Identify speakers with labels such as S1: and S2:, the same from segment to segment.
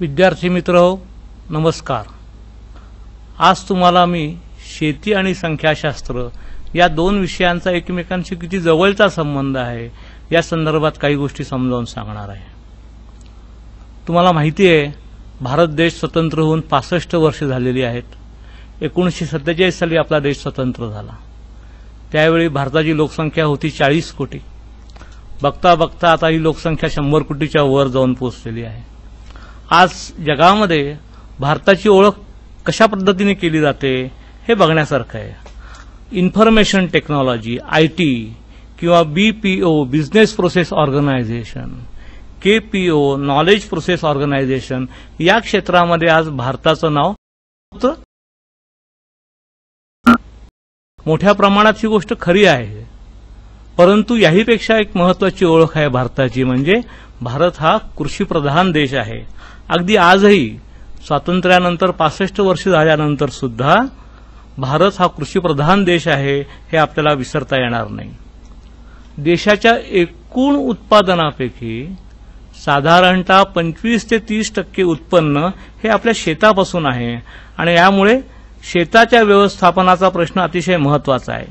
S1: विद्यार्थी मित्र हो, नमस्कार। आज तुम्हाला मी शेती आणि संख्याशास्त्र या दोन विषयांचा एकमेकांशी किती जवळचा संबंध आहे या संदर्भात काही गोष्टी समजावून सांगणार आहे। तुम्हाला माहिती आहे, भारत देश स्वतंत्र होऊन 65 वर्ष झालेली आहेत। 1947 साली आपला देश स्वतंत्र झाला। त्यावेळी भारताची लोकसंख्या होती 40 कोटी। बघता बघता आता ही लोकसंख्या 100 कोटीच्या वर जाऊन पोहोचलेली आहे। आज जगामध्ये भारताची ओळख कशा पद्धतीने केली जाते हे बघण्यासारखं आहे। इन्फॉर्मेशन टेक्नॉलॉजी, आयटी किंवा BPO business process organisation, KPO knowledge process organisation या क्षेत्रामध्ये आज भारताचं नाव मोठ्या प्रमाणात ही गोष्ट खरी आहे। परंतु याहीपेक्षा एक महत्त्वाची ओळख आहे भारताची, म्हणजे भारत हा कृषीप्रधान देश आहे। अगदी आजही स्वातंत्र्यानंतर 65 वर्ष झाल्यानंतर सुद्धा भारत हा कृषीप्रधान देश आहे हे आपल्याला विसरता येणार नाही। देशाच्या एकूण उत्पादनापैकी साधारणतः 25 ते 30% उत्पन्न हे आपल्या शेतापासून आहे आणि यामुळे शेताच्या व्यवस्थापनाचा प्रश्न अतिशय महत्त्वाचा आहे।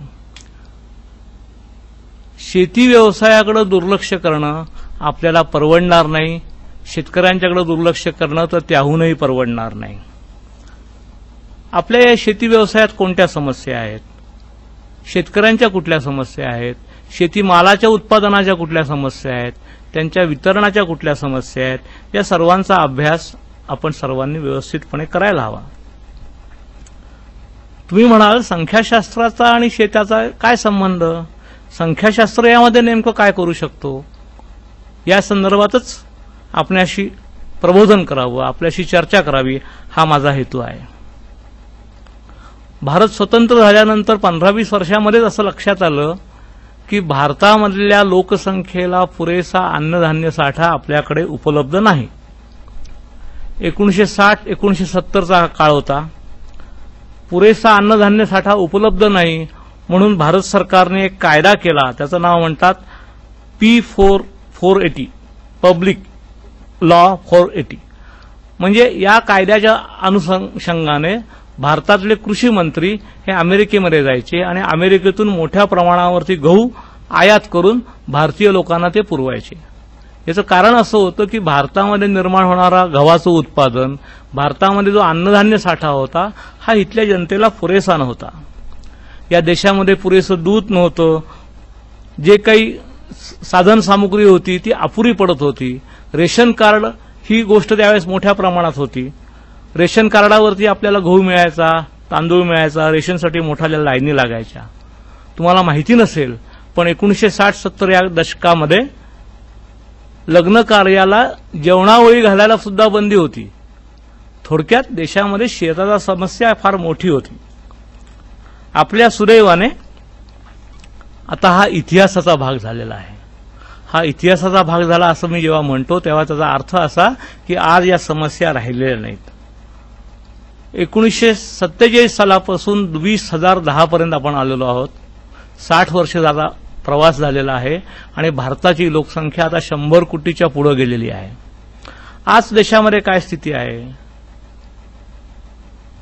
S1: शेती व्यवसायाकडे दुर्लक्ष करणं आपल्याला परवडणार नाही। शेतकऱ्यांच्याकडे दुर्लक्ष करणं तर त्याहूनही परवडणार नाही। आपल्या या शेती व्यवसायात कोणत्या समस्या आहेत, शेतकऱ्यांच्या कुठल्या समस्या आहेत, शेतीमालाच्या उत्पादनाच्या कुठल्या समस्या आहेत, त्यांच्या वितरणाच्या कुठल्या समस्या आहेत, या सर्वांचा अभ्यास आपण सर्वांनी व्यवस्थितपणे करायला हवा। तुम्ही म्हणाल, संख्याशास्त्राचा आणि शेताचा काय संबंध? संख्याशास्त्र यामध्ये नेमकं काय करू शकतो या संदर्भातच आपल्याशी प्रबोधन करावं, आपल्याशी चर्चा करावी हा माझा हेतू आहे। भारत स्वतंत्र झाल्यानंतर 15-20 वर्षांमध्येच असं लक्षात आलं की भारतामधल्या लोकसंख्येला पुरेसा अन्नधान्य साठा आपल्याकडे उपलब्ध नाही। 1960-1970 चा काळ होता। पुरेसा अन्नधान्य साठा उपलब्ध नाही म्हणून भारत सरकारने एक कायदा केला, त्याचं नाव म्हणतात P480 पब्लिक लॉ 480। म्हणजे या कायद्याच्या अनुषंगाने भारतातले कृषी मंत्री हे अमेरिकेमध्ये जायचे आणि अमेरिकेतून मोठ्या प्रमाणावरती गहू आयात करून भारतीय लोकांना ते पुरवायचे। याचं कारण असं होतं की भारतामध्ये निर्माण होणारा गव्हाचं उत्पादन, भारतामध्ये जो अन्नधान्य साठा होता हा इथल्या जनतेला पुरेसा नव्हता। या देशामध्ये पुरेसं दूध नव्हतं, जे काही साधन सामुग्री होती ती अपुरी पडत होती। रेशन कार्ड ही गोष्ट त्यावेळेस मोठ्या प्रमाणात होती। रेशन कार्डावरती आपल्याला गहू मिळायचा, तांदूळ मिळायचा, रेशनसाठी मोठ्या लाईनी लागायच्या। तुम्हाला माहिती नसेल पण 1960-70 या दशकामध्ये लग्न कार्याला जेवणावळी घालायला सुद्धा बंदी होती। थोडक्यात देशामध्ये शेताचा समस्या फार मोठी होती। आपल्या सुदैवाने आता हा इतिहासाचा भाग झालेला आहे। हा इतिहासाचा भाग झाला असं मी जेव्हा म्हणतो तेव्हा त्याचा अर्थ असा की आज या समस्या राहिलेल्या नाहीत। 1947 सालापासून 2010 पर्यंत आपण आलेलो आहोत। 60 वर्षाचा प्रवास झालेला आहे आणि भारताची लोकसंख्या आता 100 कोटीच्या पुढे गेलेली आहे। आज देशामध्ये काय स्थिती आहे?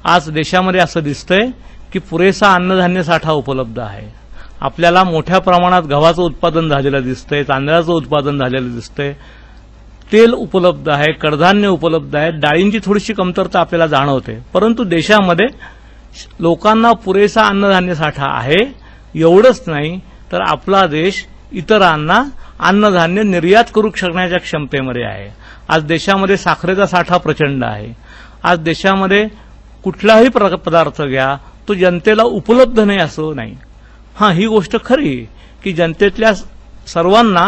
S1: आज देशामध्ये असं दिसतंय की पुरेसा अन्नधान्य साठा उपलब्ध आहे। आपल्याला मोठ्या प्रमाणात गव्हाचं उत्पादन झालेलं दिसतंय, तांदळाचं उत्पादन झालेलं दिसतंय, तेल उपलब्ध आहे, कडधान्य उपलब्ध आहे, डाळींची थोडीशी कमतरता आपल्याला जाणवते। परंतु देशामध्ये लोकांना पुरेसा अन्नधान्य साठा आहे। एवढंच नाही तर आपला देश इतरांना अन्नधान्य निर्यात करू शकण्याच्या क्षमतेमध्ये आहे। आज देशामध्ये साखरेचा साठा प्रचंड आहे। आज देशामध्ये कुठलाही पदार्थ घ्या तो जनतेला उपलब्ध नाही असं नाही। हां, ही गोष्ट खरी की जनतेतल्या सर्वांना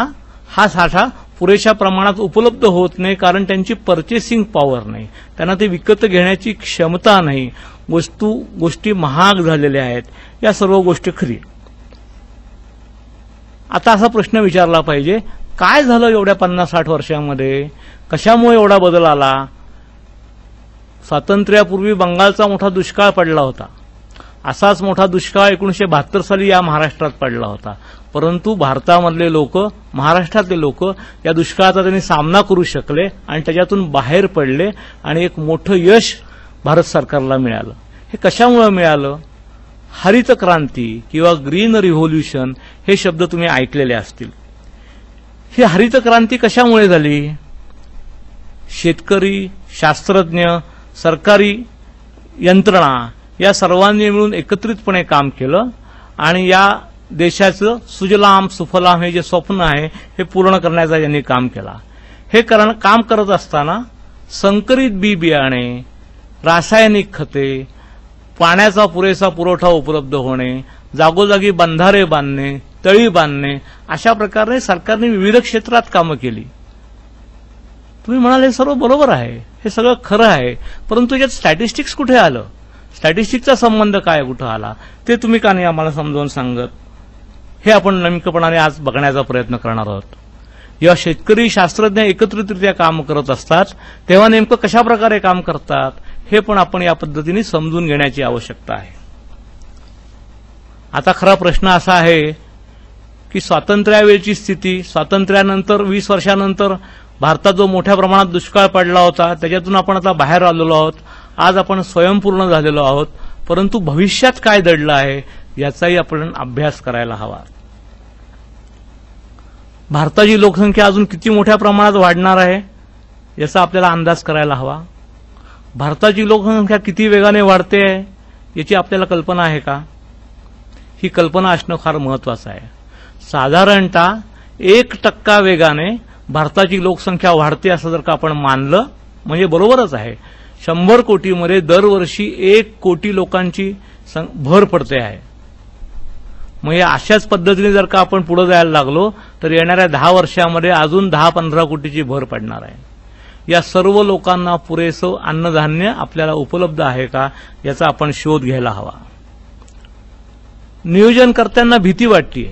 S1: हा साठा पुरेशा प्रमाणात उपलब्ध होत नाही, कारण त्यांची पर्चेसिंग पॉवर नाही, त्यांना ते विकत घेण्याची क्षमता नाही, गोष्टी महाग झालेल्या आहेत। या सर्व गोष्टी खरी। आता असा प्रश्न विचारला पाहिजे, काय झालं एवढ्या 50-60 वर्षांमध्ये? कशामुळे एवढा बदल आला? स्वातंत्र्यापूर्वी बंगालचा मोठा दुष्काळ पडला होता। असाच मोठा दुष्काळ 1972 साली या महाराष्ट्रात पडला होता, परंतु भारतामधले लोक, महाराष्ट्रातले लोक या दुष्काळाचा त्यांनी सामना करू शकले आणि त्याच्यातून बाहेर पडले आणि एक मोठं यश भारत सरकारला मिळालं. हे कशामुळे मिळालं? हरित क्रांती किंवा ग्रीन रिव्होल्यूशन हे शब्द तुम्ही ऐकलेले असतील. ही हरित क्रांती कशामुळे झाली? शेतकरी, शास्त्रज्ञ, सरकारी यंत्रणा या सर्वांनी मिळून एकत्रितपणे काम केलं आणि या देशाचं सुजलाम सुफलाम हे जे स्वप्न आहे हे पूर्ण करण्याचा यांनी काम केला. हे काम करत असताना संकरित बी बियाणे, रासायनिक खते, पाण्याचा पुरेसा पुरवठा उपलब्ध होणे, जागोजागी बंधारे बांधणे, तळी बांधणे, अशा प्रकारे सरकारने विविध क्षेत्रात कामं केली. तुम्ही म्हणाल हे सर्व बरोबर आहे, हे सगळं खरं आहे, परंतु यात स्टॅटिस्टिक्स कुठे आलं? स्टॅटिस्टिक्सचा संबंध काय कुठं आला ते तुम्ही का नाही आम्हाला समजावून सांगत? हे आपण नेमकेपणाने आज बघण्याचा प्रयत्न करणार आहोत. जेव्हा शेतकरी, शास्त्रज्ञ एकत्रितरित्या काम करत असतात तेव्हा नेमकं कशा प्रकारे काम करतात हे पण आपण या पद्धतीने समजून घेण्याची आवश्यकता आहे. आता खरा प्रश्न असा आहे की स्वातंत्र्यावेळची स्थिती, स्वातंत्र्यानंतर 20 वर्षानंतर भारतात जो मोठ्या प्रमाणात दुष्काळ पडला होता त्याच्यातून आपण आता बाहेर आलेलो आहोत. आज आपण स्वयंपूर्ण झालेलो आहोत, परंतु भविष्यात काय दडलं आहे याचाही आपण अभ्यास करायला हवा. भारताची लोकसंख्या अजून किती मोठ्या प्रमाणात वाढणार आहे याचा आपल्याला अंदाज करायला हवा. भारताची लोकसंख्या किती वेगाने वाढते आहे याची आपल्याला कल्पना आहे का? ही कल्पना असणं फार महत्वाचं आहे. साधारणतः 1% वेगाने भारताची लोकसंख्या वाढते असं जर का आपण मानलं म्हणजे बरोबरच आहे. 100 कोटीमध्ये दरवर्षी 1 कोटी लोकांची भर पडते आहे. म्हणजे अशाच पद्धतीने जर का आपण पुढे जायला लागलो तर येणाऱ्या 10 वर्षामध्ये अजून 10-15 कोटीची भर पडणार आहे. या सर्व लोकांना पुरेसं अन्नधान्य आपल्याला उपलब्ध आहे का याचा आपण शोध घ्यायला हवा. नियोजनकर्त्यांना भीती वाटते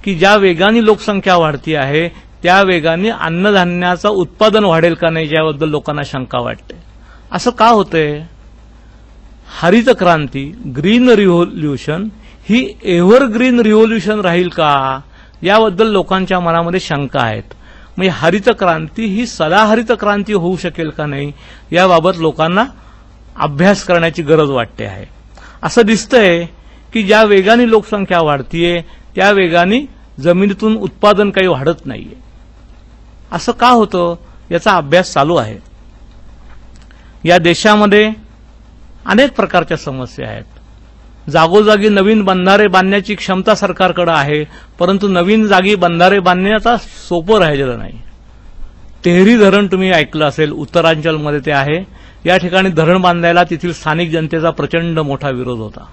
S1: की ज्या वेगाने लोकसंख्या वाढती आहे त्या वेगाने अन्नधान्याचं उत्पादन वाढेल का नाही याबद्दल लोकांना शंका वाटते. असं का होतंय? हरित क्रांती, ग्रीन रिव्होल्यूशन ही एव्हरग्रीन रिव्होल्यूशन राहील का याबद्दल लोकांच्या मनामध्ये शंका आहेत. म्हणजे हरित क्रांती ही सदाहरित क्रांती होऊ शकेल का नाही याबाबत लोकांना अभ्यास करण्याची गरज वाटते आहे. असं दिसतंय की ज्या वेगाने लोकसंख्या वाढतीये त्या वेगाने जमिनीतून उत्पादन काही वाढत नाहीये. असं का होतं याचा अभ्यास चालू आहे. या देशामध्ये अनेक प्रकारच्या समस्या आहेत. जागोजागी नवीन बंधारे बांधण्याची क्षमता सरकारकडे आहे, परंतु नवीन जागी बंधारे बांधण्याचा सोपं राहिलेलं नाही. तेहरी धरण तुम्ही ऐकलं असेल, उत्तरांचलमध्ये ते आहे. या ठिकाणी धरण बांधायला तेथील स्थानिक जनतेचा प्रचंड मोठा विरोध होता.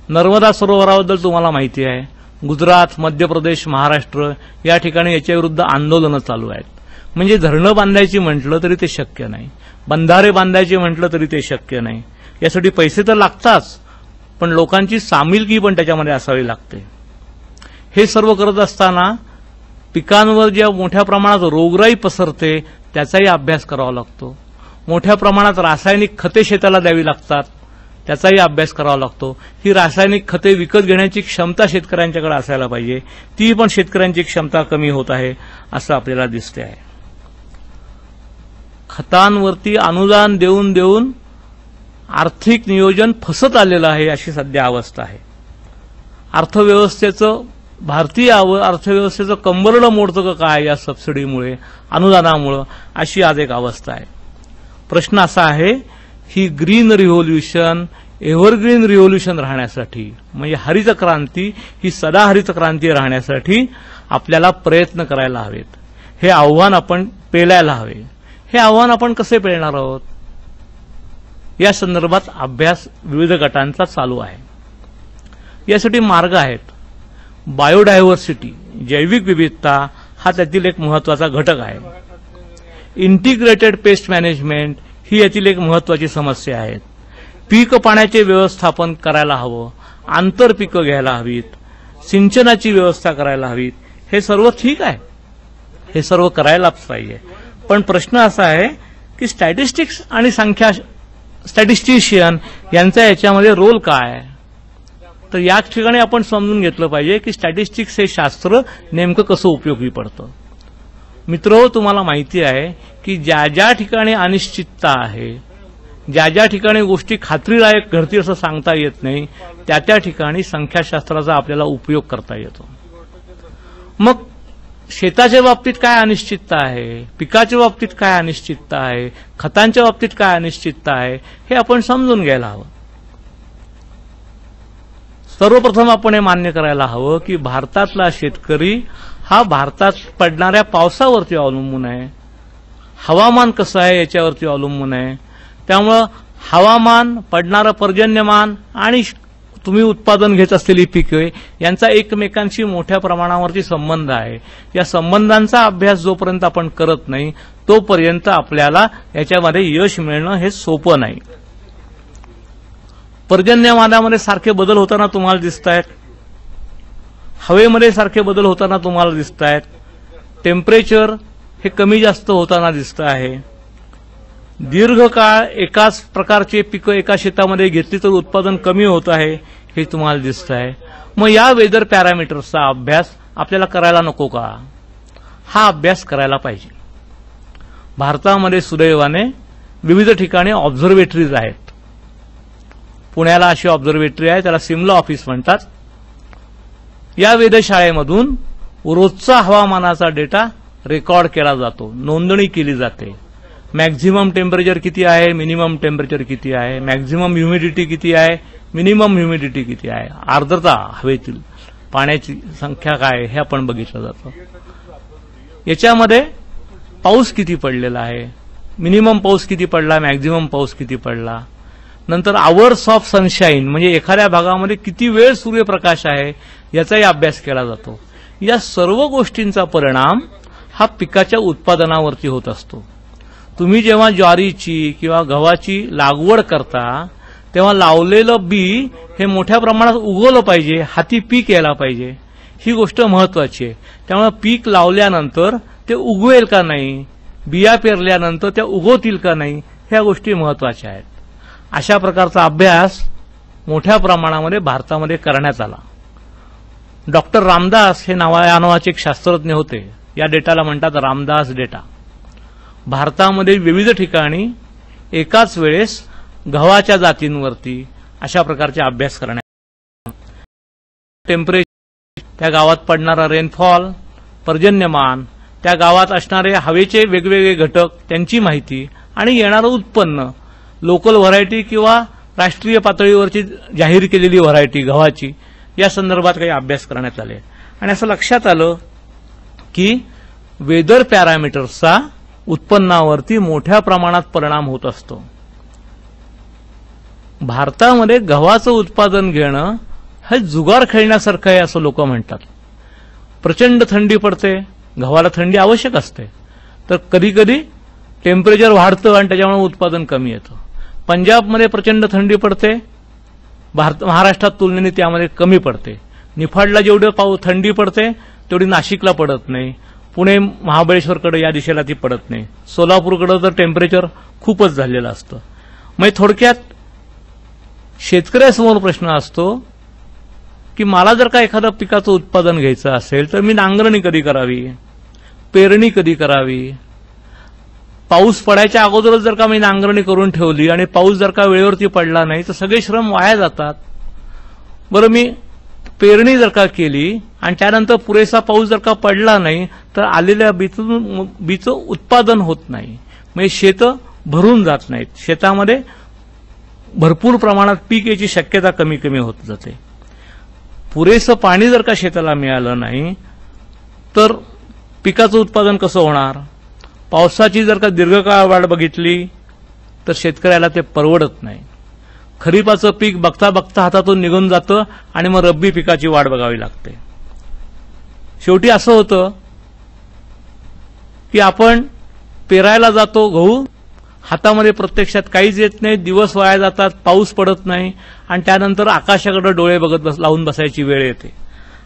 S1: नर्मदा सरोवराबद्दल तुम्हाला माहिती आहे. गुजरात, मध्य प्रदेश, महाराष्ट्र या ठिकाणी याच्याविरुद्ध आंदोलनं चालू आहेत. म्हणजे धरणं बांधायची म्हटलं तरी ते शक्य नाही, बंधारे बांधायचे म्हटलं तरी ते शक्य नाही. यासाठी पैसे तर लागताच, पण लोकांची सामीलकी पण त्याच्यामध्ये असावी लागते. हे सर्व करत असताना पिकांवर ज्या मोठ्या प्रमाणात रोगराई पसरते त्याचाही अभ्यास करावा लागतो. मोठ्या प्रमाणात रासायनिक खते शेताला द्यावी लागतात त्याचाही अभ्यास करावा लागतो. ही रासायनिक खते विकत घेण्याची क्षमता शेतकऱ्यांच्याकडे असायला पाहिजे. ती पण शेतकऱ्यांची क्षमता कमी होत आहे असं आपल्याला दिसते आहे. खतांवरती अनुदान देऊन देऊन आर्थिक नियोजन फसत आलेलं आहे अशी सध्या अवस्था आहे. भारतीय अर्थव्यवस्थेचं कंबरडं मोडतं काय या सबसिडीमुळे, अनुदानामुळे, अशी आज एक अवस्था आहे. प्रश्न असा आहे ही ग्रीन रिव्होल्यूशन एव्हरग्रीन रिव्होल्यूशन राहण्यासाठी, म्हणजे हरित क्रांती ही सदा हरित क्रांती राहण्यासाठी आपल्याला प्रयत्न करायला हवेत. हे आव्हान आपण पेलायला हवे. हे आव्हान आपण कसे पेलणार आहोत या संदर्भात अभ्यास विविध गटांचा चालू आहे. यासाठी मार्ग आहेत. बायोडायव्हर्सिटी, जैविक विविधता हा त्यातील एक महत्वाचा घटक आहे. इंटिग्रेटेड पेस्ट मॅनेजमेंट ही यातील एक महत्वाची समस्या आहे. पीक पाण्याचे व्यवस्थापन करायला हवं, आंतरपिकं घ्यायला हवीत, सिंचनाची व्यवस्था करायला हवीत. हे सर्व ठीक आहे, हे सर्व करायलाच पाहिजे. पण प्रश्न असा आहे की स्टॅटिस्टिक्स आणि स्टॅटिस्टिशियन यांचा याच्यामध्ये रोल काय? तर या ठिकाणी आपण समजून घेतलं पाहिजे की स्टॅटिस्टिक्स हे शास्त्र नेमकं कसं उपयोगी पडतं. मित्रहो, तुम्हाला माहिती आहे की ज्या ज्या ठिकाणी अनिश्चितता आहे, ज्या ज्या ठिकाणी गोष्टी खात्रीलायक घडतील असं सांगता येत नाही, त्या त्या ठिकाणी संख्याशास्त्राचा आपल्याला उपयोग करता येतो. मग शेताच्या बाबतीत काय अनिश्चितता आहे, पिकाच्या बाबतीत काय अनिश्चितता आहे, खतांच्या बाबतीत काय अनिश्चितता आहे, हे आपण समजून घ्यायला हवं. सर्वप्रथम आपण हे मान्य करायला हवं की भारतातला शेतकरी हा भारतात पडणाऱ्या पावसावरती अवलंबून आहे, हवामान कसं आहे याच्यावरती अवलंबून आहे. त्यामुळं हवामान, पडणारं पर्जन्यमान आणि तुम्ही उत्पादन घेत असलेली पिके यांचा एकमेकांशी मोठ्या प्रमाणावरती संबंध आहे. या संबंधांचा अभ्यास जोपर्यंत आपण करत नाही तोपर्यंत आपल्याला याच्यामध्ये यश मिळणं हे सोपं नाही. पर्जन्यमानामध्ये सारखे बदल होताना तुम्हाला दिसत आहेत, हवेमध्ये सारखे बदल होताना तुम्हाला दिसत आहेत, टेम्परेचर हे कमी जास्त होताना दिसत आहे. दीर्घकाळ एकाच प्रकारचे पिकं एका शेतामध्ये घेतली तर उत्पादन कमी होत आहे हे तुम्हाला दिसत आहे. मग या वेदर पॅरामीटर्सचा अभ्यास आपल्याला करायला नको का? हा अभ्यास करायला पाहिजे. भारतामध्ये सुदैवाने विविध ठिकाणी ऑब्झर्वेटरीज आहेत. पुण्याला अशी ऑब्झर्वेटरी आहे, त्याला सिमला ऑफिस म्हणतात. या वेधशाळेमधून रोजचा हवामानाचा डेटा रेकॉर्ड केला जातो, नोंदणी केली जाते. मॅक्झिमम टेम्परेचर किती आहे, मिनिमम टेम्परेचर किती आहे, मॅक्झिमम ह्युमिडिटी किती आहे, मिनिमम ह्युमिडिटी किती आहे, आर्द्रता हवेतील, पाण्याची संख्या काय हे आपण बघितलं जातं. याच्यामध्ये पाऊस किती पडलेला आहे, मिनिमम पाऊस किती पडला, मॅक्झिमम पाऊस किती पडला, नंतर आवर्स ऑफ सनशाईन म्हणजे एखाद्या भागामध्ये किती वेळ सूर्यप्रकाश आहे याचाही अभ्यास केला जातो. या सर्व गोष्टींचा परिणाम हा पिकाच्या उत्पादनावरती होत असतो. तुम्ही जेव्हा ज्वारीची किंवा गव्हाची लागवड करता तेव्हा लावलेलं बी हे मोठ्या प्रमाणात उगवलं पाहिजे, हाती पीक यायला पाहिजे. ही गोष्ट महत्वाची आहे. त्यामुळे पीक लावल्यानंतर ते उगवेल का नाही, बिया पेरल्यानंतर त्या उगवतील का नाही, ह्या गोष्टी महत्वाच्या आहेत. अशा प्रकारचा अभ्यास मोठ्या प्रमाणामध्ये भारतामध्ये करण्यात आला. डॉक्टर रामदास हे नावाचे एक शास्त्रज्ञ होते. या डेटाला म्हणतात रामदास डेटा. भारतामध्ये विविध ठिकाणी एकाच वेळेस गव्हाच्या जातींवरती अशा प्रकारचे अभ्यास करण्यात. टेम्परेचर, त्या गावात पडणारा रेनफॉल, पर्जन्यमान, त्या गावात असणारे हवेचे वेगवेगळे घटक, त्यांची माहिती आणि येणारं उत्पन्न, लोकल व्हरायटी किंवा राष्ट्रीय पातळीवरची जाहीर केलेली व्हरायटी गव्हाची, या संदर्भात काही अभ्यास करण्यात आले. आणि असं लक्षात आलं की वेदर पॅरामीटर्सचा उत्पन्नावरती मोठ्या प्रमाणात परिणाम होत असतो. भारतामध्ये गव्हाचं उत्पादन घेणं हे जुगार खेळण्यासारखं आहे असं लोक म्हणतात. प्रचंड थंडी पडते, गव्हाला थंडी आवश्यक असते, तर कधी कधी टेम्परेचर वाढतं आणि त्याच्यामुळे उत्पादन कमी येतं. पंजाबमध्ये प्रचंड थंडी पडते, महाराष्ट्रात तुलनेने त्यामध्ये कमी पडते. निफाडला जेवढं थंडी पडते तेवढी नाशिकला पडत नाही, पुणे महाबळेश्वरकडे या दिशेला ती पडत नाही, सोलापूरकडे तर टेम्परेचर खूपच झालेलं असतं. म्हणजे थोडक्यात शेतकऱ्यासमोर प्रश्न असतो की मला जर का एखाद्या पिकाचं उत्पादन घ्यायचं असेल तर मी नांगरणी कधी करावी, पेरणी कधी करावी. पाऊस पडायच्या अगोदरच जर का मी नांगरणी करून ठेवली आणि पाऊस जर का वेळेवरती पडला नाही तर सगळे श्रम वाया जातात. बरं, मी पेरणी जर का केली आणि त्यानंतर पुरेसा पाऊस जर का पडला नाही तर आलेल्या बीचं उत्पादन होत नाही, म्हणजे शेतं भरून जात नाहीत, शेतामध्ये भरपूर प्रमाणात पीक याची शक्यता कमी कमी होत जाते. पुरेसं पाणी जर का शेताला मिळालं नाही तर पिकाचं उत्पादन कसं होणार. पावसाची जर का दीर्घकाळ वाट बघितली तर शेतकऱ्याला ते परवडत नाही. खरीपाचं पीक बघता बघता हातातून निघून जातं आणि मग रब्बी पिकाची वाट बघावी लागते. शेवटी असं होतं की आपण पेरायला जातो गहू, हातामध्ये प्रत्यक्षात काहीच येत नाही, दिवस वाया जातात, पाऊस पडत नाही आणि त्यानंतर आकाशाकडे डोळे लावून बसायची वेळ येते.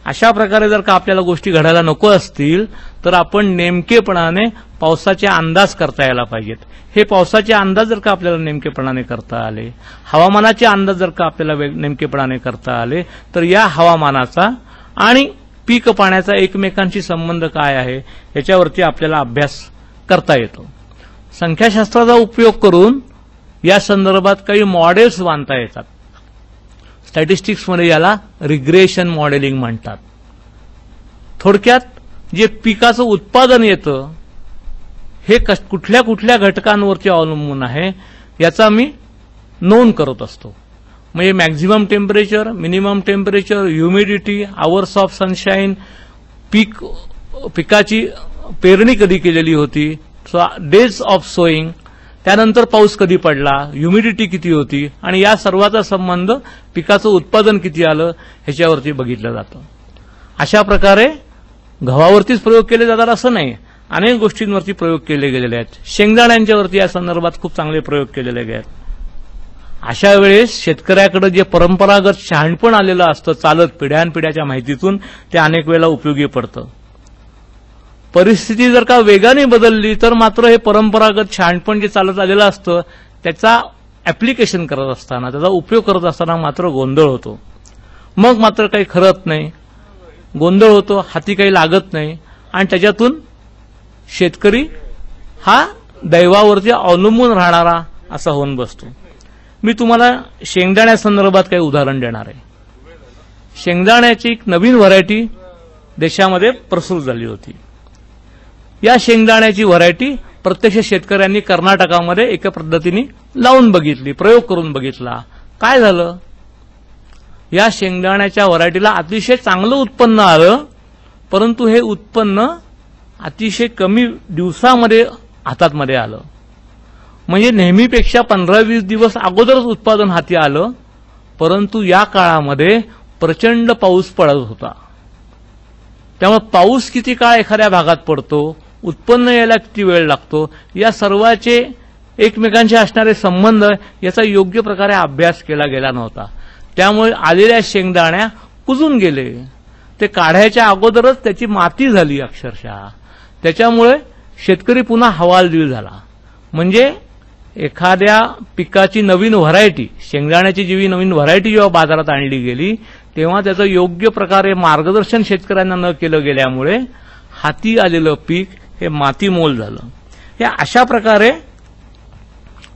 S1: अशा प्रकारे जर का आपल्याला गोष्टी घडायला नको असतील तर आपण नेमकेपणाने पावसाचे अंदाज करता यायला पाहिजेत. हे पावसाचे अंदाज जर का आपल्याला नेमकेपणाने करता आले, हवामानाचे अंदाज जर का आपल्याला नेमकेपणाने करता आले, तर या हवामानाचा आणि पीक पाण्याचा एकमेकांशी संबंध काय आहे याच्यावरती आपल्याला अभ्यास करता येतो. संख्याशास्त्राचा उपयोग करून या संदर्भात काही मॉडेल्स बांधता येतात. स्टॅटिस्टिक्समध्ये याला रिग्रेशन मॉडेलिंग म्हणतात. थोडक्यात जे पिकाचं उत्पादन येतं हे कुठल्या कुठल्या घटकांवरती अवलंबून आहे याचा मी नोंद करत असतो. म्हणजे maximum temperature, minimum temperature, humidity, hours of sunshine, पिकाची पेरणी कधी केलेली होती, डेज ऑफ सोईंग, त्यानंतर पाऊस कधी पडला, ह्युमिडिटी किती होती आणि या सर्वाचा संबंध पिकाचं उत्पादन किती आलं ह्याच्यावरती बघितलं जातं. अशा प्रकारे गव्हावरतीच प्रयोग केले जातात असं नाही, अनेक गोष्टींवरती प्रयोग केले गेलेले आहेत. शेंगदाण्यांच्यावरती या संदर्भात खूप चांगले प्रयोग केलेले आहेत. अशा वेळेस शेतकऱ्याकडे जे परंपरागत शहाणपण आलेलं असतं चालत पिढ्यानपिढ्याच्या माहितीतून, ते अनेक वेळेला उपयोगी पडतं. परिस्थिती जर का वेगाने बदलली तर मात्र हे परंपरागत शहाणपण जे चालत आलेलं असतं त्याचा ऍप्लिकेशन करत असताना, त्याचा उपयोग करत असताना मात्र गोंधळ होतो. मग मात्र काही खरत नाही, गोंधळ होतो, हाती काही लागत नाही आणि त्याच्यातून शेतकरी हा दैवावरती अवलंबून राहणारा असा होऊन बसतो. मी तुम्हाला शेंगदाण्यासंदर्भात काही उदाहरण देणार आहे. शेंगदाण्याची एक नवीन व्हरायटी देशामध्ये प्रसूत झाली होती. या शेंगदाण्याची व्हरायटी प्रत्यक्ष शेतकऱ्यांनी कर्नाटकामध्ये एका पद्धतीने लावून बघितली, प्रयोग करून बघितला. काय झालं, या शेंगदाण्याच्या व्हरायटीला अतिशय चांगलं उत्पन्न आलं, परंतु हे उत्पन्न अतिशय कमी दिवसामध्ये हातामध्ये आलं. म्हणजे नेहमीपेक्षा 15-20 दिवस अगोदरच उत्पादन हाती आलं, परंतु या काळामध्ये प्रचंड पाऊस पडत होता. त्यामुळे पाऊस किती काळ एखाद्या भागात पडतो, उत्पन्न यायला किती वेळ लागतो, या सर्वाचे एकमेकांशी असणारे संबंध याचा योग्य प्रकारे अभ्यास केला गेला नव्हता. त्यामुळे आलेल्या शेंगदाण्या कुजून गेले. ते काढायच्या अगोदरच त्याची माती झाली अक्षरशः. त्याच्यामुळे शेतकरी पुन्हा हवालदिल झाला. म्हणजे एखाद्या पिकाची नवीन व्हरायटी, शेंगदाण्याची जी नवीन व्हरायटी जेव्हा बाजारात आणली गेली तेव्हा त्याचं योग्य प्रकारे मार्गदर्शन शेतकऱ्यांना न केलं गेल्यामुळे हाती आलेलं पीक हे मातीमोल झालं. या अशा प्रकारे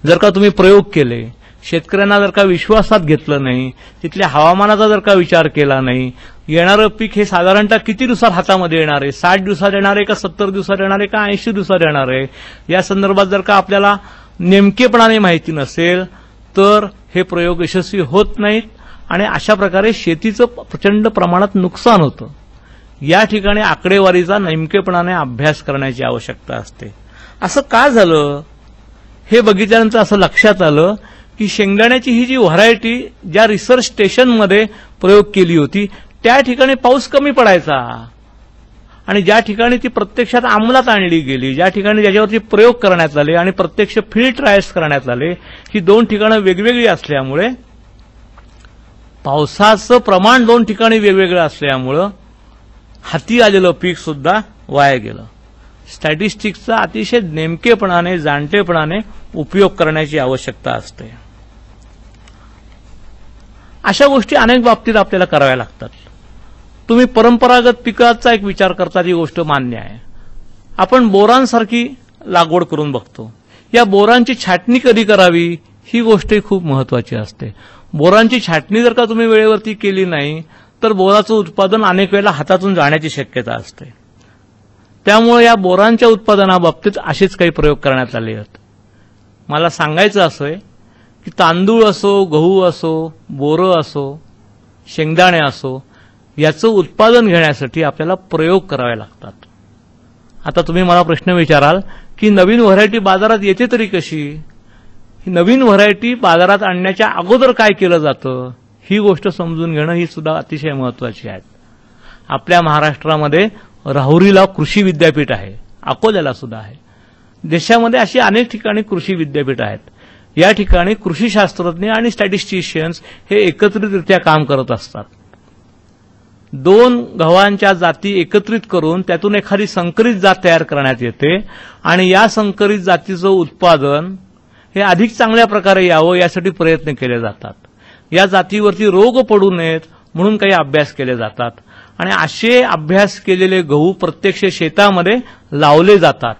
S1: जर का तुम्ही प्रयोग केले, शेतकऱ्यांना जर का विश्वासात घेतलं नाही, तिथल्या हवामानाचा जर का विचार केला नाही, येणारं पीक हे साधारणतः किती दिवसात हातामध्ये येणार आहे, 60 दिवसात येणार आहे का 70 दिवसात येणार आहे का 80 दिवसात येणार आहे, या संदर्भात जर का आपल्याला नेमकेपणाने माहिती नसेल तर हे प्रयोग यशस्वी होत नाहीत आणि अशा प्रकारे शेतीचं प्रचंड प्रमाणात नुकसान होतं. या ठिकाणी आकडेवारीचा नेमकेपणाने अभ्यास करण्याची आवश्यकता असते. असं का झालं हे बघितल्यानंतर असं लक्षात आलं की शेंगदाण्याची ही जी व्हरायटी ज्या रिसर्च स्टेशनमध्ये प्रयोग केली होती त्या ठिकाणी पाऊस कमी पडायचा आणि ज्या ठिकाणी ती प्रत्यक्षात अंमलात आणली गेली, ज्या ठिकाणी ज्याच्यावरती प्रयोग करण्यात आले आणि प्रत्यक्ष फील्ड ट्रायल्स करण्यात आले, ही दोन ठिकाणं वेगवेगळी असल्यामुळे, पावसाचं प्रमाण दोन ठिकाणी वेगवेगळं असल्यामुळं हाती आलेलं पीक सुद्धा वाया गेलं. स्टॅटिस्टिक्सचा अतिशय नेमकेपणाने, जाणतेपणाने उपयोग करण्याची आवश्यकता असते. अशा गोष्टी अनेक बाबतीत आपल्याला कराव्या लागतात. तुम्ही परंपरागत पिकाचा एक विचार करता, ती गोष्ट मान्य आहे. आपण बोरांसारखी लागवड करून बघतो. या बोरांची छाटणी कधी करावी ही गोष्ट खूप महत्वाची असते. बोरांची छाटणी जर का तुम्ही वेळेवरती केली नाही तर बोराचं उत्पादन अनेक वेळेला हातातून जाण्याची शक्यता असते. त्यामुळे या बोरांच्या उत्पादनाबाबतीत असेच काही प्रयोग करण्यात आले आहेत. मला सांगायचं असं आहे की तांदूळ असो, गहू असो, बोरं असो, शेंगदाणे असो, याचं उत्पादन घेण्यासाठी आपल्याला प्रयोग करावे लागतात. आता तुम्ही मला प्रश्न विचाराल की नवीन व्हरायटी बाजारात येते तरी कशी? ही नवीन व्हरायटी बाजारात आणण्याच्या अगोदर काय केलं जातं ही गोष्ट समजून घेणं ही सुद्धा अतिशय महत्वाची आहे. आपल्या महाराष्ट्रामध्ये राहुरीला कृषी विद्यापीठ आहे, अकोल्याला सुद्धा आहे. देशामध्ये अशी अनेक ठिकाणी कृषी विद्यापीठ आहेत. या ठिकाणी कृषी शास्त्रज्ञ आणि स्टॅटिस्टिशियन्स हे एकत्रितरित्या काम करत असतात. 2 गव्हांच्या जाती एकत्रित करून त्यातून एखादी संकरित जात तयार करण्यात येते आणि या संकरित जातीचं उत्पादन हे अधिक चांगल्या प्रकारे यावं यासाठी प्रयत्न केले जातात. या जातीवरती रोग पडू नयेत म्हणून काही अभ्यास केले जातात आणि असे अभ्यास केलेले गहू प्रत्यक्ष शेतामध्ये लावले जातात.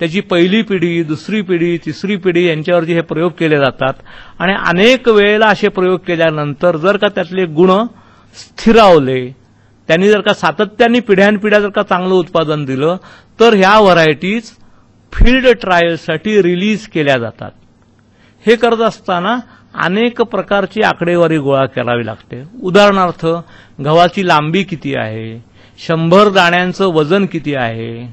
S1: त्याची पहिली पिढी, दुसरी पिढी, तिसरी पिढी यांच्यावरती हे प्रयोग केले जातात आणि अनेक वेळेला असे प्रयोग केल्यानंतर जर का त्यातले गुण स्थिरावले, त्यांनी जर का सातत्याने पिढ्यानपिढ्या जर का चांगलं उत्पादन दिलं तर ह्या व्हरायटीज फील्ड ट्रायल्ससाठी रिलीज केल्या जातात. हे करत असताना अनेक प्रकारची आकडेवारी गोळा करावी लागते. उदाहरणार्थ गव्हाची लांबी किती आहे, 100 दाण्यांचं वजन किती आहे,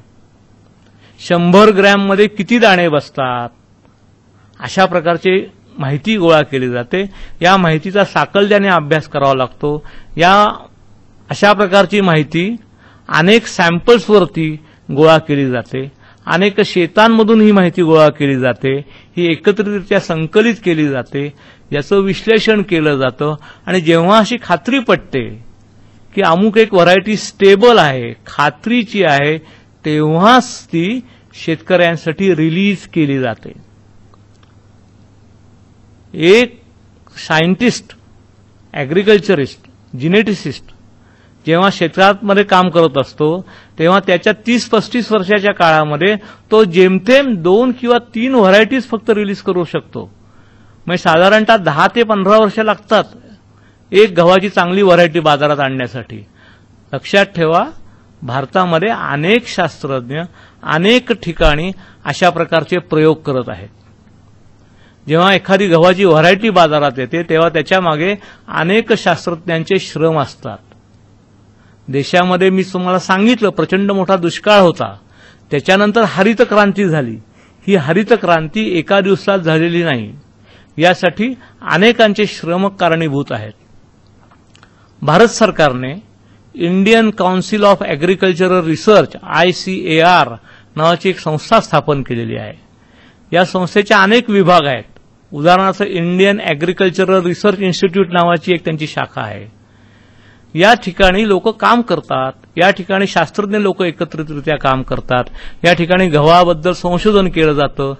S1: 100 ग्रॅममध्ये किती दाणे बसतात, अशा प्रकारची माहिती गोळा केली जाते. या माहितीचा साकल्याने अभ्यास करावा लागतो. अशा प्रकारची माहिती अनेक सॅम्पल्सवरती गोळा केली जाते. अनेक शेतांमधून ही माहिती गोळा केली जाते. ही एकत्रितरित्या संकलित केली जाते. याचं विश्लेषण केलं जातं आणि जेव्हा अशी खात्री पटते की अमुक एक व्हरायटी स्टेबल आहे, खात्रीची आहे, तेव्हाच ती शेतकऱ्यांसाठी रिलीज केली जाते. एक सायंटिस्ट, ॲग्रिकल्चरिस्ट, जिनेटिसिस्ट जेव्हा क्षेत्रामध्ये काम करत असतो तेव्हा त्याच्या 30-35 वर्षाच्या काळामध्ये तो जेमतेम 2 किंवा 3 व्हरायटीज फक्त रिलीज करू शकतो. म्हणजे साधारणतः 10 ते 15 वर्ष लागतात एक गव्हाची चांगली व्हरायटी बाजारात आणण्यासाठी. लक्षात ठेवा, भारतामध्ये अनेक शास्त्रज्ञ अनेक ठिकाणी अशा प्रकारचे प्रयोग करत आहेत. जेव्हा एखादी गव्हाची व्हरायटी बाजारात येते तेव्हा त्याच्यामागे अनेक शास्त्रज्ञांचे श्रम असतात. देशामध्ये मी तुम्हाला सांगितलं प्रचंड मोठा दुष्काळ होता, त्याच्यानंतर हरित क्रांती झाली. ही हरित क्रांती एका दिवसात झालेली नाही, यासाठी अनेकांचे श्रम कारणीभूत आहेत. भारत सरकारने Indian council of agricultural research ICAR नावाची एक संस्था स्थापन केलेली आहे. या संस्थेचे अनेक विभाग आहेत. उदाहरणार्थ इंडियन ॲग्रिकल्चरल रिसर्च इन्स्टिट्यूट नावाची एक त्यांची शाखा आहे. या ठिकाणी लोक काम करतात. या ठिकाणी शास्त्रज्ञ लोक एकत्रितरित्या काम करतात. या ठिकाणी गव्हाबद्दल संशोधन केलं जातं,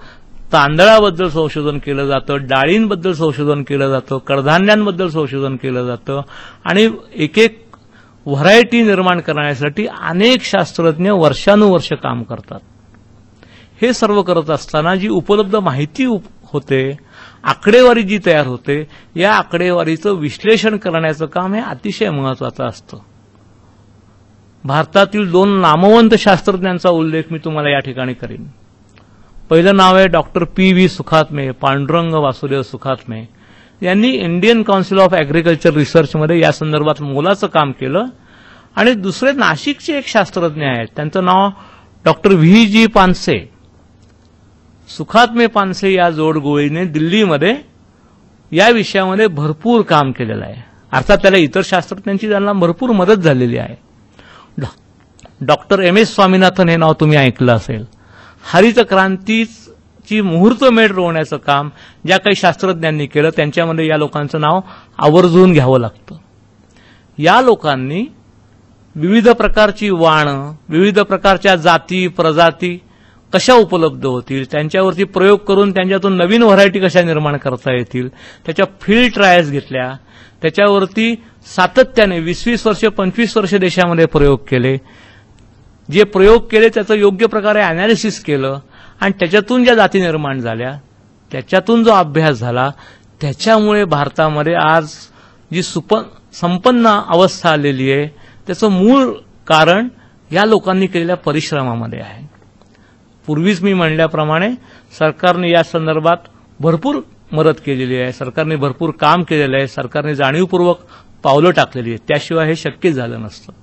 S1: तांदळाबद्दल संशोधन केलं जातं, डाळींबद्दल संशोधन केलं जातं, कडधान्यांबद्दल संशोधन केलं जातं आणि एक एक व्हरायटी निर्माण करण्यासाठी अनेक शास्त्रज्ञ वर्षानुवर्ष काम करतात. हे सर्व करत असताना जी उपलब्ध माहिती होते, आकडेवारी जी तयार होते, या आकडेवारीचं विश्लेषण करण्याचं काम हे अतिशय महत्वाचं असतं. भारतातील 2 नामवंत शास्त्रज्ञांचा उल्लेख मी तुम्हाला या ठिकाणी करीन. पहिलं नाव आहे डॉक्टर PV सुखात्मे, पांडुरंग वासुदेव सुखात्मे. यांनी इंडियन काउन्सिल ऑफ ॲग्रिकल्चर रिसर्चमध्ये या संदर्भात मोलाचं काम केलं. आणि दुसरे नाशिकचे एक शास्त्रज्ञ आहेत, त्यांचं नाव डॉक्टर VG पानसे. सुखात्मे पानसे या जोडगोळीने दिल्लीमध्ये या विषयामध्ये भरपूर काम केलेलं आहे. अर्थात त्याला इतर शास्त्रज्ञांची त्यांना भरपूर मदत झालेली आहे. डॉक्टर MS स्वामीनाथन हे नाव तुम्ही ऐकलं असेल. हरित क्रांतीची मुहूर्तमेढ रोवण्याचं काम ज्या काही शास्त्रज्ञांनी केलं त्यांच्यामध्ये या लोकांचं नाव आवर्जून घ्यावं लागतं. या लोकांनी विविध प्रकारची वाणं, विविध प्रकारच्या जाती प्रजाती कशा उपलब्ध होतील, त्यांच्यावरती प्रयोग करून त्यांच्यातून नवीन व्हरायटी कशा निर्माण करता येतील, त्याच्या फील्ड ट्रायल्स घेतल्या. त्याच्यावरती सातत्याने 20-20 वर्ष 25 वर्ष देशामध्ये प्रयोग केले. जे प्रयोग केले त्याचं योग्य प्रकारे अॅनालिसिस केलं आणि त्याच्यातून ज्या जाती निर्माण झाल्या, त्याच्यातून जो अभ्यास झाला, त्याच्यामुळे भारतामध्ये आज जी संपन्न अवस्था आलेली आहे त्याचं मूळ कारण या लोकांनी केलेल्या परिश्रमामध्ये आहे. पूर्वीच मी म्हणल्याप्रमाणे सरकारने या संदर्भात भरपूर मदत केलेली आहे, सरकारने भरपूर काम केलेलं आहे, सरकारने जाणीवपूर्वक पावलं टाकलेली आहेत. त्याशिवाय हे शक्य झालं नसतं.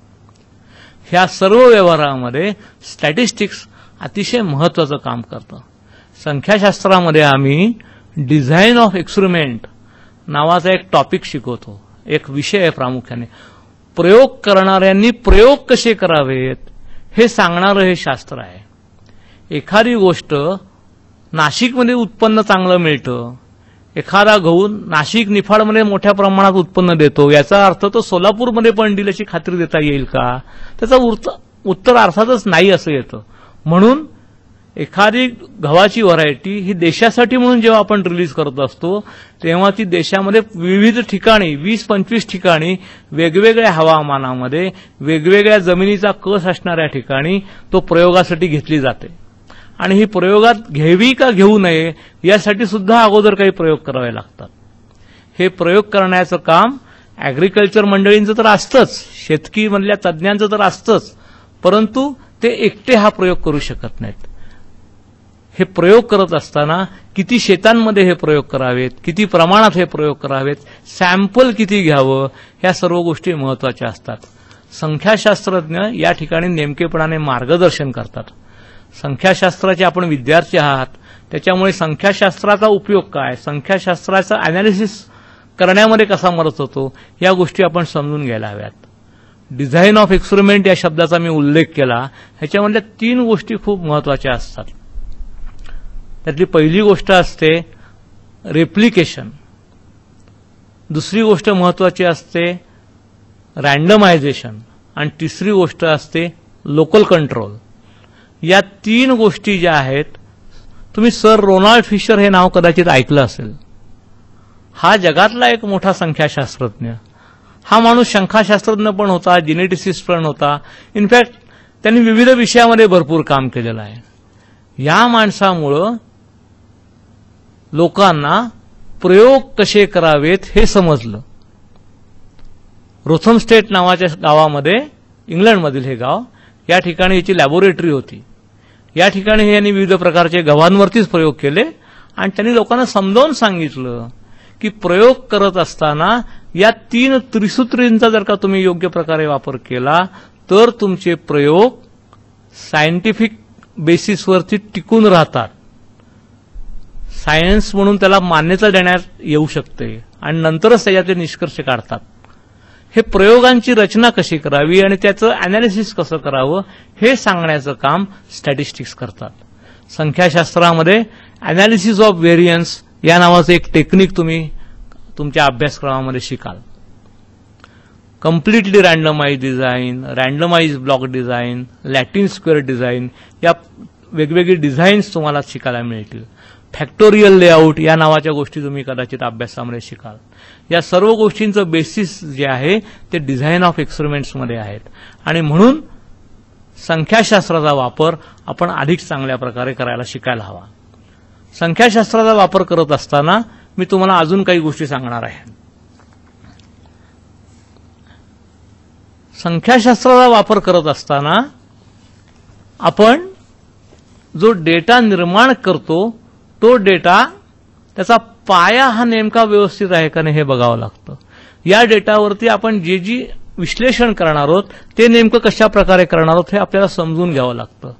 S1: ह्या सर्व व्यवहारामध्ये स्टॅटिस्टिक्स अतिशय महत्वाचं काम करतं. संख्याशास्त्रामध्ये आम्ही डिझाईन ऑफ एक्सपेरिमेंट नावाचा एक टॉपिक शिकवतो, एक विषय आहे प्रामुख्याने. प्रयोग करणाऱ्यांनी प्रयोग कसे करावेत हे सांगणारं हे शास्त्र आहे. एखादी गोष्ट नाशिकमध्ये उत्पन्न चांगलं मिळतं, एखादा गहू नाशिक निफाडमध्ये मोठ्या प्रमाणात उत्पन्न देतो, याचा अर्थ तो सोलापूरमध्ये पण देईल अशी खात्री देता येईल का? त्याचं उत्तर अर्थातच नाही असं येतं. म्हणून एखादी गव्हाची व्हरायटी ही देशासाठी म्हणून जेव्हा आपण रिलीज करत असतो तेव्हा ती देशामध्ये विविध ठिकाणी 20-25 ठिकाणी वेगवेगळ्या हवामानामध्ये वेगवेगळ्या जमिनीचा कस असणाऱ्या ठिकाणी तो प्रयोगासाठी घेतली जाते. आणि ही प्रयोगात घ्यावी का घेऊ नये यासाठी सुद्धा अगोदर काही प्रयोग करावे लागतात. हे प्रयोग करण्याचं काम ॲग्रिकल्चर मंडळींचं तर असतंच, शेतकीमधल्या तज्ज्ञांचं तर असतंच, परंतु ते एकटे हा प्रयोग करू शकत नाहीत. हे प्रयोग करत असताना किती शेतांमध्ये हे प्रयोग करावेत, किती प्रमाणात हे प्रयोग करावेत, सॅम्पल किती घ्यावं, ह्या सर्व गोष्टी महत्वाच्या असतात. संख्याशास्त्रज्ञ या ठिकाणी नेमकेपणाने मार्गदर्शन करतात. संख्याशास्त्राचे आपण विद्यार्थी आहात, त्याच्यामुळे संख्याशास्त्राचा उपयोग काय, संख्याशास्त्राचा अनालिसिस करण्यामध्ये कसा मदत होतो, या गोष्टी आपण समजून घ्यायला हव्यात. डिझाईन ऑफ एक्सपेरिमेंट या शब्दाचा मी उल्लेख केला. ह्याच्यामधल्या 3 गोष्टी खूप महत्वाच्या असतात. त्यातली पहिली गोष्ट असते रेप्लिकेशन, दुसरी गोष्ट महत्वाची असते रँडमायझेशन आणि तिसरी गोष्ट असते लोकल कंट्रोल. या 3 गोष्टी ज्या आहेत, तुम्ही सर रोनाल्ड फिशर हे नाव कदाचित ऐकलं असेल. हा जगातला एक मोठा संख्याशास्त्रज्ञ. हा माणूस संख्याशास्त्रज्ञ पण होता, जेनेटिसिस्ट पण होता. इनफॅक्ट त्यांनी विविध विषयामध्ये भरपूर काम केलेलं आहे. या माणसामुळं लोकांना प्रयोग कसे करावेत हे समजलं. रोथम स्टेट नावाच्या गावामध्ये, इंग्लंडमधील हे गाव, या ठिकाणी याची लॅबोरेटरी होती. या ठिकाणी यांनी विविध प्रकारचे गव्हांवरतीच प्रयोग केले आणि त्यांनी लोकांना समजावून सांगितलं की प्रयोग करत असताना या 3 त्रिसूत्रींचा जर का तुम्ही योग्य प्रकारे वापर केला तर तुमचे प्रयोग सायंटिफिक बेसिसवरती टिकून राहतात. सायन्स म्हणून त्याला मान्यता देण्यात येऊ शकते आणि नंतरच त्याच्यातले निष्कर्ष काढतात. हे प्रयोगांची रचना कशी करावी आणि त्याचं अनालिसिस कसं करावं हे सांगण्याचं काम स्टॅटिस्टिक्स करतात. संख्याशास्त्रामध्ये अनालिसिस ऑफ व्हेरियन्स या नावाचं एक टेक्निक तुम्ही तुमच्या अभ्यासक्रमामध्ये शिकाल. Completely randomise design, randomise block design, Latin square design, या वेगवेगळी डिझाईन्स तुम्हाला शिकायला मिळतील. फॅक्टोरियल लेआउट या नावाच्या गोष्टी तुम्ही कदाचित अभ्यासामध्ये शिकाल. या सर्व गोष्टींचं बेसिस जे आहे ते डिझाईन ऑफ एक्सपेरिमेंट्समध्ये आहेत आणि म्हणून संख्याशास्त्राचा वापर आपण अधिक चांगल्या प्रकारे करायला शिकायला हवा. संख्याशास्त्राचा वापर करत असताना मी तुम्हाला अजून काही गोष्टी सांगणार आहे. संख्याशास्त्राचा वापर करत असताना आपण जो डेटा निर्माण करतो तो डेटा, त्याचा पाया हा नेमका व्यवस्थित आहे का नाही हे बघावं लागतं. या डेटावरती आपण जी विश्लेषण करणार आहोत ते नेमकं कशा प्रकारे करणार आहोत हे आपल्याला समजून घ्यावं लागतं.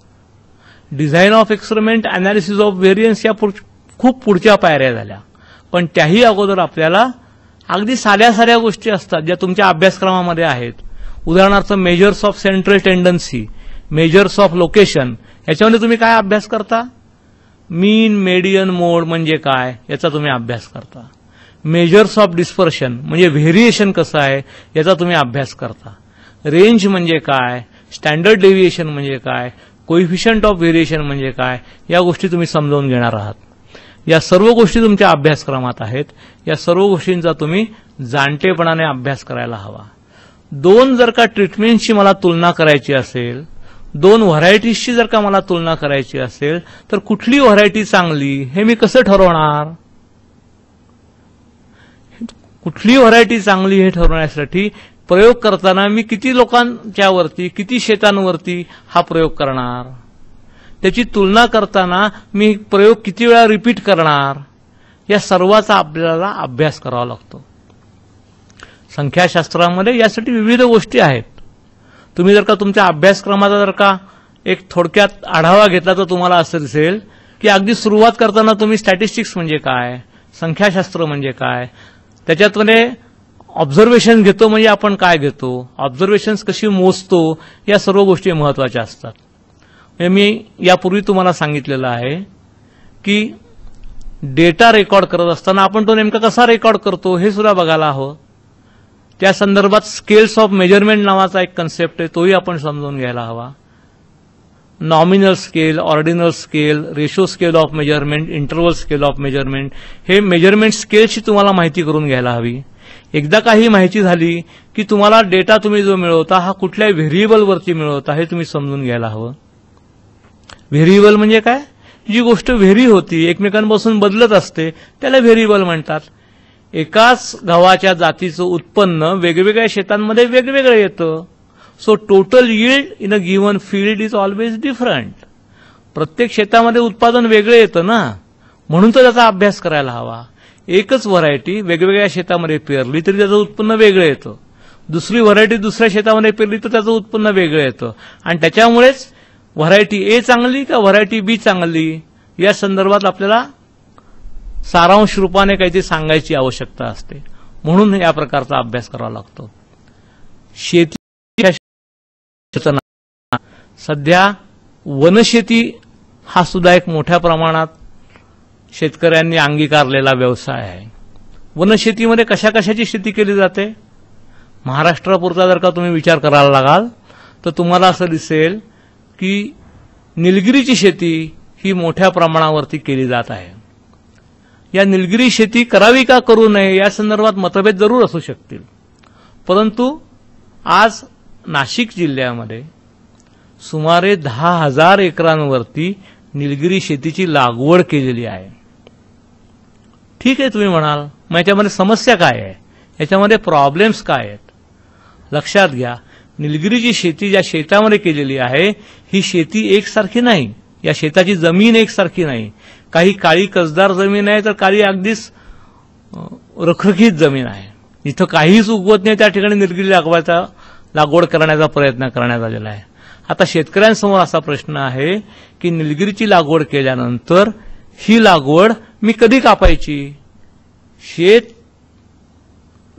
S1: Design of experiment, analysis of variance या खूप पुढच्या पायऱ्या झाल्या, पण त्याही अगोदर आपल्याला अगदी साध्या गोष्टी असतात ज्या तुमच्या अभ्यासक्रमामध्ये आहेत. उदाहरणार्थ measures of central tendency, measures of location, याच्यामध्ये तुम्ही काय अभ्यास करता? मीन, मेडियन, मोड म्हणजे काय याचा तुम्ही अभ्यास करता. मेजर्स ऑफ डिस्पर्शन म्हणजे व्हेरिएशन कसं आहे याचा तुम्ही अभ्यास करता. रेंज म्हणजे काय, स्टँडर्ड डेव्हिएशन म्हणजे काय, कोइफिशियंट ऑफ व्हेरिएशन म्हणजे काय, या गोष्टी तुम्ही समजावून घेणार आहात. या सर्व गोष्टी तुमच्या अभ्यासक्रमात आहेत. या सर्व गोष्टींचा तुम्ही जाणतेपणाने अभ्यास करायला हवा. 2 जर का ट्रीटमेंटची मला तुलना करायची असेल, 2 व्हरायटीजची जर का मला तुलना करायची असेल तर कुठली व्हरायटी चांगली हे मी कसं ठरवणार? कुठली व्हरायटी चांगली हे ठरवण्यासाठी प्रयोग करताना मी किती लोकांच्यावरती, किती शेतांवरती हा प्रयोग करणार, त्याची तुलना करताना मी प्रयोग किती वेळा रिपीट करणार, या सर्वाचा आपल्याला अभ्यास करावा लागतो. संख्याशास्त्रामध्ये यासाठी विविध गोष्टी आहेत. तुम्ही जर का तुमच्या अभ्यासक्रमाचा जर का एक थोडक्यात आढावा घेतला तर तुम्हाला असं दिसेल की अगदी सुरुवात करताना तुम्ही स्टॅटिस्टिक्स म्हणजे काय, संख्याशास्त्र म्हणजे काय, त्याच्यातमध्ये ऑब्झर्वेशन घेतो म्हणजे आपण काय घेतो, ऑब्झर्वेशन्स कशी मोजतो, या सर्व गोष्टी महत्वाच्या असतात. मी यापूर्वी तुम्हाला सांगितलेलं आहे की डेटा रेकॉर्ड करत असताना आपण तो नेमका कसा रेकॉर्ड करतो हे सुद्धा बघायला हवं. त्या संदर्भात स्केल्स ऑफ मेजरमेंट नावाचा एक कन्सेप्ट आहे, तोही आपण समजून घ्यायला हवा. Nominal scale, ordinal scale, ratio scale of measurement, interval scale of measurement, हे मेजरमेंट स्केलची तुम्हाला माहिती करून घ्यायला हवी. एकदा काही माहिती झाली की तुम्हाला डेटा तुम्ही जो मिळवता हा कुठल्याही व्हेरिएबलवरती मिळवता हे तुम्ही समजून घ्यायला हवं. व्हेरिएबल म्हणजे काय? जी गोष्ट व्हेरी होती, एकमेकांपासून बदलत असते, त्याला व्हेरिएबल म्हणतात. एकाच गव्हाच्या जातीचं उत्पन्न वेगवेगळ्या शेतांमध्ये वेगवेगळं येतं. So total yield in a given field is always different. प्रत्येक शेतामध्ये उत्पादन वेगळं येतं ना, म्हणून तर त्याचा अभ्यास करायला हवा. एकच व्हरायटी वेगवेगळ्या शेतामध्ये पेरली तरी त्याचं उत्पन्न वेगळं येतं. दुसरी व्हरायटी दुसऱ्या शेतामध्ये पेरली तर त्याचं उत्पन्न वेगळं येतं. आणि त्याच्यामुळेच व्हरायटी ए चांगली का व्हरायटी बी चांगली या संदर्भात आपल्याला सारांश रूपाने काहीतरी सांगायची आवश्यकता असते. म्हणून या प्रकारचा अभ्यास करावा लागतो. शेती सध्या वनशेती हा सुद्धा एक मोठ्या प्रमाणात शेतकऱ्यांनी अंगीकारलेला व्यवसाय आहे. वनशेतीमध्ये कशा कशाची शेती केली जाते? महाराष्ट्रापुरता जर का तुम्ही विचार करायला लागाल तर तुम्हाला असं दिसेल की निलगिरीची शेती ही मोठ्या प्रमाणावरती केली जात आहे. या निलगिरी शेती करावी का करू नये या संदर्भात मतभेद जरूर असू शकतील, परंतु आज नाशिक जिल्ह्यामध्ये सुमारे 10,000 एकरांवरती निलगिरी शेतीची लागवड केलेली आहे. ठीक आहे, तुम्ही म्हणाल मग याच्यामध्ये समस्या काय आहे, याच्यामध्ये प्रॉब्लेम्स काय आहेत? लक्षात घ्या, निलगिरीची शेती ज्या शेतामध्ये केलेली आहे ही शेती एकसारखी नाही. या शेताची जमीन एकसारखी नाही. काही काळी कसदार जमीन आहे तर काही अगदीच रखरखीत जमीन आहे. जिथं काहीच उगवत नाही त्या ठिकाणी निलगिरी लागवड करण्याचा प्रयत्न करण्यात आलेला आहे. आता शेतकऱ्यांसमोर असा प्रश्न आहे की निलगिरीची लागवड केल्यानंतर ही लागवड मी कधी कापायची? शेत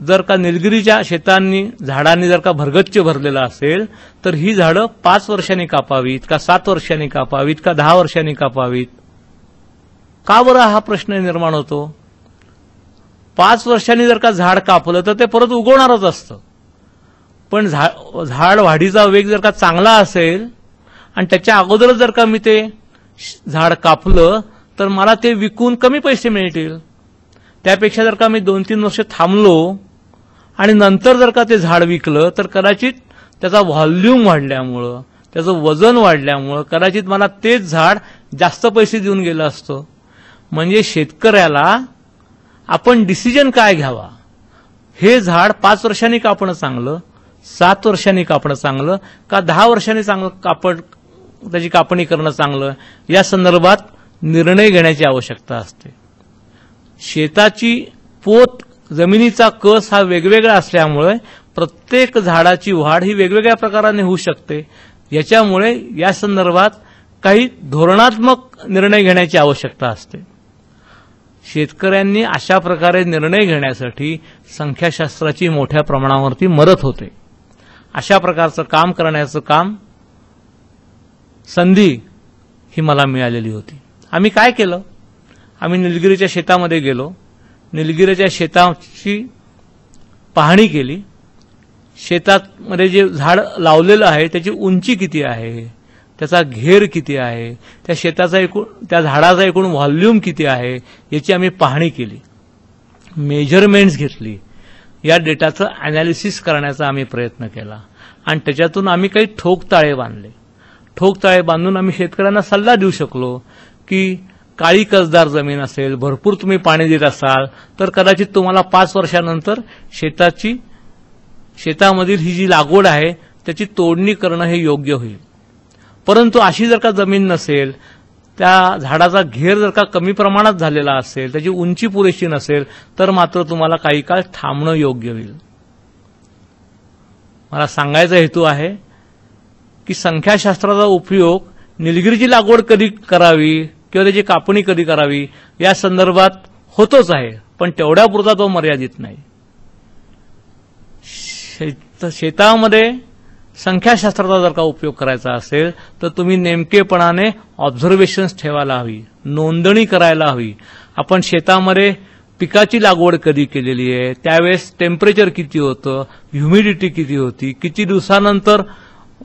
S1: जर का निलगिरीच्या शेतांनी झाडांनी जर का भरगच्च भरलेलं असेल तर ही झाडं 5 वर्षांनी कापावीत का 7 वर्षांनी कापावीत का 10 वर्षांनी कापावीत? का बरं हा प्रश्न निर्माण होतो? 5 वर्षांनी जर का झाड कापलं तर ते परत उगवणारच असतं. पण झाड वाढीचा वेग जर का चांगला असेल आणि त्याच्या अगोदरच जर का मी ते झाड कापलं तर मला ते विकून कमी पैसे मिळतील. त्यापेक्षा जर का मी 2-3 वर्ष थांबलो आणि नंतर जर का ते झाड विकलं तर कदाचित त्याचा व्हॉल्यूम वाढल्यामुळं, त्याचं वजन वाढल्यामुळं कदाचित मला तेच झाड जास्त पैसे देऊन गेलं असतं. म्हणजे शेतकऱ्याला आपण डिसिजन काय घ्यावा? हे झाड 5 वर्षांनी कापणं चांगलं, 7 वर्षांनी कापणं चांगलं का 10 वर्षांनी चांगलं त्याची कापणी करणं चांगलं, या संदर्भात निर्णय घेण्याची आवश्यकता असते. शेताची पोत, जमिनीचा कस हा वेगवेगळा असल्यामुळे प्रत्येक झाडाची वाढ ही वेगवेगळ्या प्रकाराने होऊ शकते. याच्यामुळे या संदर्भात काही धोरणात्मक निर्णय घेण्याची आवश्यकता असते. शेतकऱ्यांनी अशा प्रकारे निर्णय घेण्यासाठी संख्याशास्त्राची मोठ्या प्रमाणावरती मदत होते. अशा प्रकारचं काम करण्याचं संधी ही मला मिळालेली होती. आम्ही काय केलं? आम्ही निलगिरीच्या शेतामध्ये गेलो, निलगिरीच्या शेताची पाहणी केली. शेतामध्ये जे झाड लावलेलं आहे त्याची उंची किती आहे, त्याचा घेर किती आहे, त्या झाडाचा एकूण व्हॉल्यूम किती आहे याची आम्ही पाहणी केली, मेजरमेंट्स घेतली. या डेटाचं अनालिसिस करण्याचा आम्ही प्रयत्न केला आणि त्याच्यातून आम्ही काही ठोकताळे बांधले. ठोकताळे बांधून आम्ही शेतकऱ्यांना सल्ला देऊ शकलो की काळी कसदार जमीन असेल, भरपूर तुम्ही पाणी देत असाल तर कदाचित तुम्हाला 5 वर्षानंतर शेतामधील ही जी लागवड आहे त्याची तोडणी करणं हे योग्य होईल. परंतु अशी जर का जमीन नसेल, त्या झाडाचा घेर जर का कमी प्रमाणात झालेला असेल, त्याची उंची पुरेशी नसेल तर मात्र तुम्हाला काही काळ थांबणं योग्य होईल. मला सांगायचा हेतू आहे की संख्याशास्त्राचा उपयोग निलगिरीची लागवड कधी करावी किंवा त्याची कापणी कधी करावी या संदर्भात होतोच आहे, पण तेवढ्यापुरता तो मर्यादित नाही. शेतामध्ये संख्याशास्त्राचा जर का उपयोग करायचा असेल तर तुम्ही नेमकेपणाने ऑब्झर्वेशन्स ठेवायला हवी, नोंदणी करायला हवी आपण शेतामध्ये पिकाची लागवड कधी केलेली आहे, त्यावेळेस टेम्परेचर किती होतं, ह्युमिडिटी किती होती, किती दिवसानंतर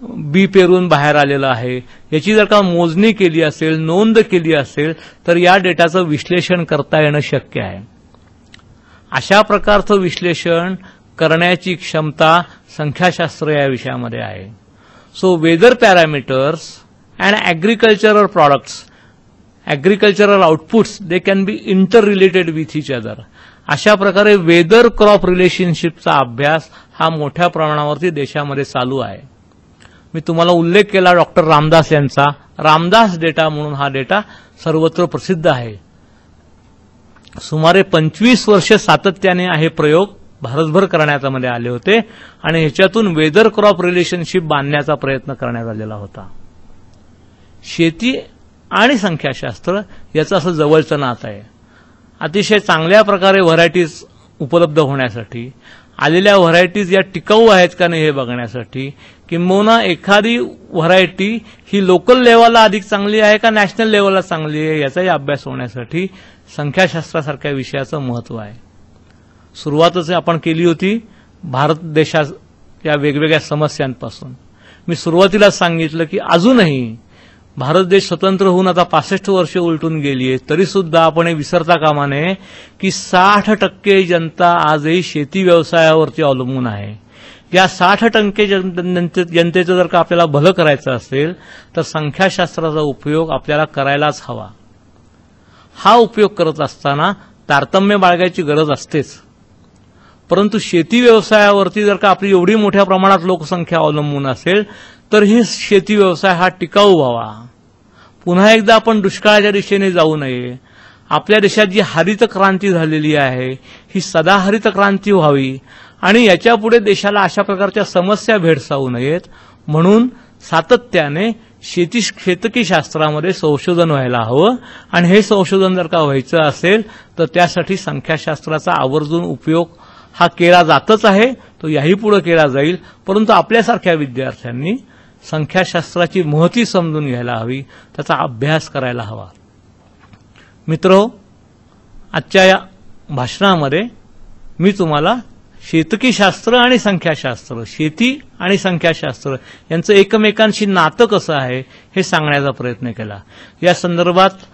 S1: बी पेरून बाहेर आलेलं आहे, याची जर का मोजणी केली असेल, नोंद केली असेल, तर या डेटाचं विश्लेषण करता येणं शक्य आहे. अशा प्रकारचं विश्लेषण करण्याची क्षमता संख्याशास्त्र या विषयामध्ये आहे. So whether parameters and agricultural products, agricultural outputs, they can be inter related with each other. अशा प्रकारे वेदर क्रॉप रिलेशनशिपचा अभ्यास हा मोठ्या प्रमाणावरती देशामध्ये चालू आहे. मी तुम्हाला उल्लेख केला डॉक्टर रामदास यांचा. रामदास डेटा म्हणून हा डेटा सर्वत्र प्रसिद्ध आहे. सुमारे 25 वर्ष सातत्याने हे प्रयोग भारतभर करण्यात आले होते आणि ह्याच्यातून वेदर क्रॉप रिलेशनशिप बांधण्याचा प्रयत्न करण्यात आलेला होता. शेती आणि संख्याशास्त्र याचं असं जवळचं नातं आहे. अतिशय चांगल्या प्रकारे व्हरायटीज उपलब्ध होण्यासाठी, आलेल्या व्हरायटीज या टिकाऊ आहेत का नाही हे बघण्यासाठी, किंबहुना एखादी व्हरायटी ही लोकल लेवलला अधिक चांगली आहे का नॅशनल लेवलला चांगली आहे याचाही अभ्यास होण्यासाठी संख्याशास्त्रासारख्या विषयाचं महत्त्व आहे. सुरुवातच आपण केली होती भारत देशाच्या वेगवेगळ्या समस्यांपासून. मी सुरुवातीला सांगितलं की अजूनही भारत देश स्वतंत्र होऊन आता 65 वर्ष उलटून गेली आहे, तरी सुद्धा आपण हे विसरता कामा नये की 60% जनता आजही शेती व्यवसायावरती अवलंबून आहे. या 60% जनतेचं जर का आपल्याला भलं करायचं असेल तर संख्याशास्त्राचा उपयोग आपल्याला करायलाच हवा. हा उपयोग करत असताना तारतम्य बाळगायची गरज असतेच, परंतु शेती व्यवसायावरती जर का आपली एवढी मोठ्या प्रमाणात लोकसंख्या अवलंबून असेल तर ही शेती व्यवसाय हा टिकाऊ व्हावा. पुन्हा एकदा आपण दुष्काळाच्या दिशेने जाऊ नये. आपल्या देशात जी हरित क्रांती झालेली आहे ही सदाहरित क्रांती व्हावी आणि याच्यापुढे देशाला अशा प्रकारच्या समस्या भेडसावू नयेत म्हणून सातत्याने शेतकी शास्त्रामध्ये संशोधन व्हायला हवं. आणि हे संशोधन जर का व्हायचं असेल तर त्यासाठी संख्याशास्त्राचा आवर्जून उपयोग हा केला जातच आहे, तो याही पुढे केला जाईल. परंतु आपल्यासारख्या विद्यार्थ्यांनी संख्याशास्त्राची महती समजून घ्यायला हवी, त्याचा अभ्यास करायला हवा. मित्रहो, आजच्या या भाषणामध्ये मी तुम्हाला शेतकी शास्त्र आणि संख्याशास्त्र, शेती आणि संख्याशास्त्र यांचं एकमेकांशी नातं कसं आहे हे सांगण्याचा प्रयत्न केला. या संदर्भात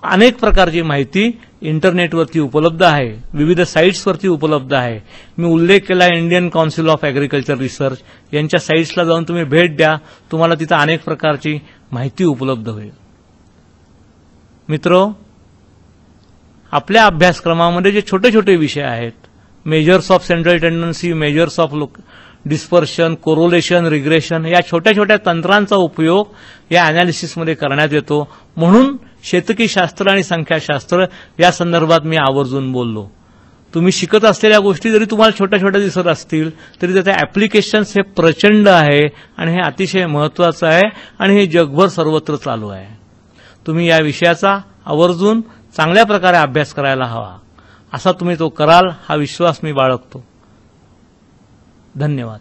S1: अनेक प्रकारची माहिती इंटरनेटवरती उपलब्ध आहे, विविध साईट्सवरती उपलब्ध आहे. मी उल्लेख केला Indian council of agriculture research यांच्या साईट्सला जाऊन तुम्ही भेट द्या, तुम्हाला तिथं अनेक प्रकारची माहिती उपलब्ध होईल. मित्र, आपल्या अभ्यासक्रमामध्ये जे छोटे छोटे विषय आहेत, measures of central tendency, measures of dispersion, correlation, regression, या छोट्या छोट्या तंत्रांचा उपयोग या अनालिसिसमध्ये करण्यात येतो. म्हणून शेतकी शास्त्र आणि संख्याशास्त्र या संदर्भात मी आवर्जून बोललो. तुम्ही शिकत असलेल्या गोष्टी जरी तुम्हाला छोट्या छोट्या दिसत असतील तरी त्याचे ॲप्लिकेशन्स हे प्रचंड आहे आणि हे अतिशय महत्त्वाचं आहे आणि हे जगभर सर्वत्र चालू आहे. तुम्ही या विषयाचा आवर्जून चांगल्या प्रकारे अभ्यास करायला हवा. असा तुम्ही तो कराल हा विश्वास मी बाळगतो. धन्यवाद.